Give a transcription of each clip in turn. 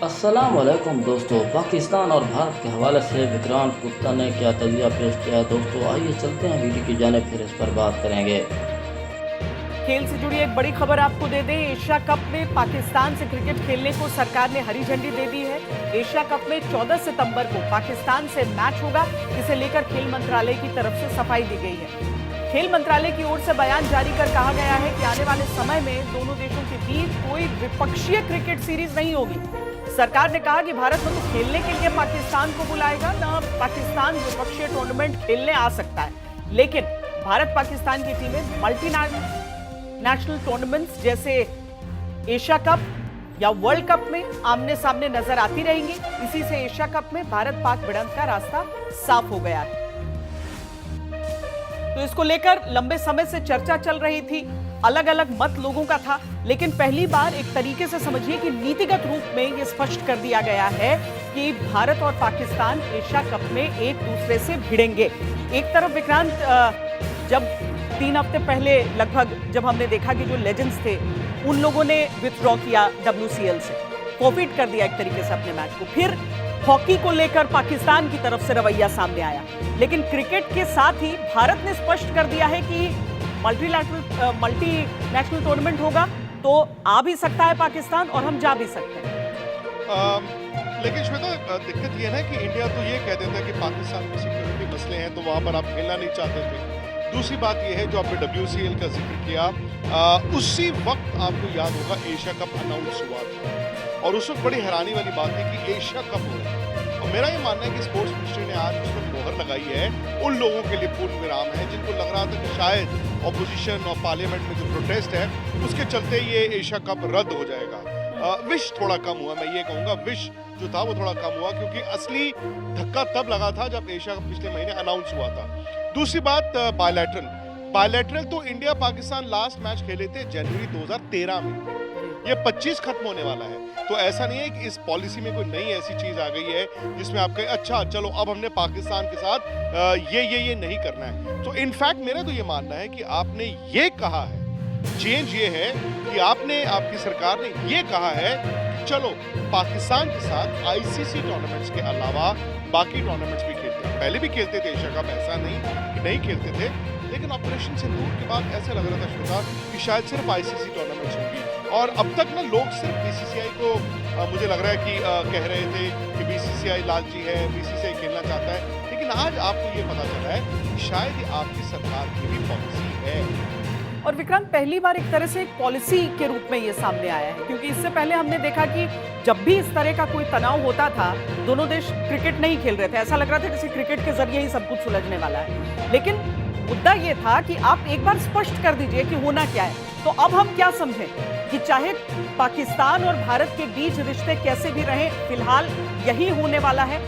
अस्सलाम वालेकुम दोस्तों। पाकिस्तान और भारत के हवाले से विक्रांत गुप्ता ने क्या तजिया पेश किया है दोस्तों, आइए चलते हैं वीडियो की जानिब, फिर इस पर बात करेंगे। खेल से जुड़ी एक बड़ी खबर आपको दे दें। एशिया कप में पाकिस्तान से क्रिकेट खेलने को सरकार ने हरी झंडी दे दी है। एशिया कप में 14 सितंबर को पाकिस्तान से मैच होगा। इसे लेकर खेल मंत्रालय की तरफ से सफाई दी गई है। खेल मंत्रालय की ओर से बयान जारी कर कहा गया है कि आने वाले समय में दोनों देशों के बीच कोई विपक्षीय क्रिकेट सीरीज नहीं होगी। सरकार ने कहा कि भारत न तो खेलने के लिए पाकिस्तान को बुलाएगा, न पाकिस्तान विपक्षीय टूर्नामेंट खेलने आ सकता है। लेकिन भारत पाकिस्तान की टीमें नेशनल टूर्नामेंट्स जैसे एशिया कप या वर्ल्ड कप में आमने सामने नजर आती रहेंगी। इसी से एशिया कप में भारत पाक भिड़ंत का रास्ता साफ हो गया है। तो इसको लेकर लंबे समय से चर्चा चल रही थी, अलग अलग मत लोगों का था, लेकिन पहली बार एक तरीके से समझिए कि नीतिगत रूप में यह स्पष्ट कर दिया गया है कि भारत और पाकिस्तान एशिया कप में एक दूसरे से भिड़ेंगे। एक तरफ विक्रांत, जब 3 हफ्ते पहले लगभग जब हमने देखा कि जो लेजेंड्स थे उन लोगों ने विथड्रॉ किया WCL से, फॉरफिट कर दिया एक तरीके से अपने मैच को, फिर हॉकी को लेकर पाकिस्तान की तरफ से रवैया सामने आया। लेकिन क्रिकेट के साथ ही भारत ने स्पष्ट कर दिया है कि मल्टीनेशनल टूर्नामेंट होगा तो आ भी सकता है पाकिस्तान और हम जा भी सकते हैं। लेकिन श्वेता, दिक्कत ये है ना कि इंडिया तो ये कह देता है कि पाकिस्तान में सिक्योरिटी मसले हैं तो वहां पर आप खेलना नहीं चाहते थे। दूसरी बात यह है जो आपने WCL का जिक्र किया, उसी वक्त आपको याद होगा एशिया कप अनाउंस हुआ था और उस वक्त बड़ी हैरानी वाली बात है कि एशिया कप हो रहा है। और मेरा ये मानना है कि स्पोर्ट्स मिनिस्ट्री ने आज उस पर मोहर लगाई है, उन लोगों के लिए पूर्ण विराम है जिनको लग रहा था कि शायद ऑपोजिशन और पार्लियामेंट में जो प्रोटेस्ट है उसके चलते ये एशिया कप रद्द हो जाएगा। विश थोड़ा कम हुआ, मैं ये कहूँगा विश जो था वो थोड़ा कम हुआ, क्योंकि असली धक्का तब लगा था जब एशिया कप पिछले महीने अनाउंस हुआ था। दूसरी बात, बायलैटरल तो इंडिया पाकिस्तान लास्ट मैच खेले थे जनवरी 2013 में, ये 25 खत्म होने वाला है। तो ऐसा नहीं है कि इस पॉलिसी में कोई नई ऐसी चीज आ गई है जिसमें आप कहें अच्छा चलो अब हमने पाकिस्तान के साथ ये नहीं करना है। तो इनफैक्ट मेरा तो ये मानना है कि आपने ये कहा है, चेंज ये है कि आपकी सरकार ने ये कहा है कि चलो पाकिस्तान के साथ ICC टूर्नामेंट्स के अलावा बाकी टूर्नामेंट्स भी खेलते हैं। पहले भी खेलते थे एशिया कप, ऐसा नहीं कि नहीं खेलते थे, लेकिन ऑपरेशन सिंदूर के बाद ऐसा लग रहा था श्वेता कि शायद सिर्फ ICC टूर्नामेंट्स होंगी। और अब तक ना लोग सिर्फ BCCI को मुझे लग रहा है कि कह रहे थे कि BCCI लालची है, BCCI खेलना चाहता है, लेकिन आज आपको ये पता चला है कि शायद ये आपकी सरकार की भी पॉलिसी है। और विक्रांत, पहली बार एक तरह से एक पॉलिसी के रूप में ये सामने आया है, क्योंकि इससे पहले हमने देखा कि जब भी इस तरह का कोई तनाव होता था दोनों देश क्रिकेट नहीं खेल रहे थे, ऐसा लग रहा था जैसे क्रिकेट के जरिए ही सब कुछ सुलझने वाला है। लेकिन मुद्दा ये था कि आप एक बार स्पष्ट कर दीजिए कि होना क्या है। तो अब हम क्या समझें कि चाहे पाकिस्तान और भारत के बीच रिश्ते कैसे भी रहें, फिलहाल यही होने वाला है,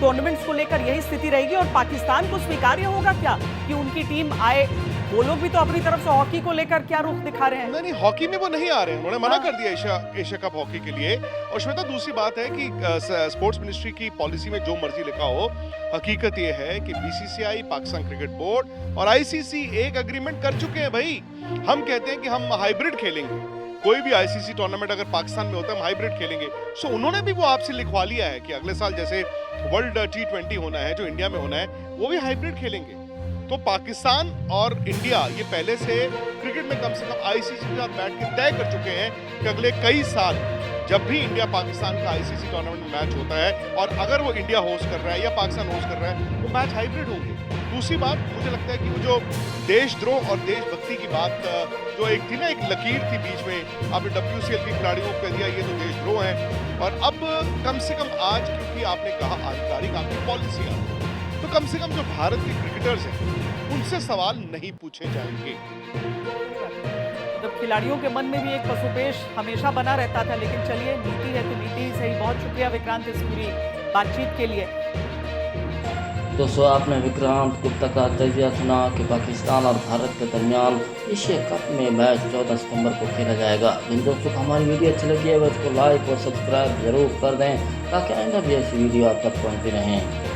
टूर्नामेंट्स को लेकर यही स्थिति रहेगी। और पाकिस्तान को स्वीकार्य होगा क्या कि उनकी टीम आए? वो लोग भी तो अपनी तरफ से हॉकी को लेकर क्या रुख दिखा रहे हैं? नहीं, हॉकी में वो नहीं आ रहे हैं, उन्होंने मना कर दिया एशिया कप हॉकी के लिए। और श्वेता, दूसरी बात है कि स्पोर्ट्स मिनिस्ट्री की पॉलिसी में जो मर्जी लिखा हो, हकीकत ये है कि BCCI, पाकिस्तान क्रिकेट बोर्ड और ICC एक एग्रीमेंट कर चुके हैं भाई। हम कहते हैं कि हम हाइब्रिड खेलेंगे, कोई भी ICC टूर्नामेंट अगर पाकिस्तान में होता है हम हाइब्रिड खेलेंगे। सो उन्होंने भी वो आपसे लिखवा लिया है कि अगले साल जैसे वर्ल्ड T20 होना है जो इंडिया में होना है वो भी हाइब्रिड खेलेंगे। तो पाकिस्तान और इंडिया ये पहले से क्रिकेट में कम से कम ICC के साथ बैठ के तय कर चुके हैं कि अगले कई साल जब भी इंडिया पाकिस्तान का ICC टूर्नामेंट में मैच होता है और अगर वो इंडिया होस्ट कर रहा है या पाकिस्तान होस्ट कर रहा है वो मैच हाइब्रिड होंगे। दूसरी बात, मुझे लगता है कि वो जो देशद्रोह और देशभक्ति की बात जो एक थी ना, एक लकीर थी बीच में, आपने WCL की खिलाड़ियों को कह दिया ये तो देशद्रोह है, और अब कम से कम आज क्योंकि आपने कहा आधिकारिक आपकी पॉलिसी आ, तो कम से कम जो भारत के क्रिकेटर्स हैं उनसे सवाल नहीं पूछे जाएंगे। जब खिलाड़ियों के मन में भी एक पशुपेश हमेशा बना रहता था, लेकिन चलिए नीति है तो नीति ही सही। बहुत शुक्रिया विक्रांत इस पूरी बातचीत के लिए। दोस्तों, आपने विक्रांत गुप्ता का तजिया सुना कि पाकिस्तान और भारत के दरमियान एशिया कप में मैच 14 सितंबर को खेला जाएगा। जिन दोस्तों को हमारी वीडियो अच्छी लगी है वह इसको लाइक और सब्सक्राइब जरूर कर दें ताकि आइंदा भी ऐसी वीडियो आप तक पहुँचती रहें।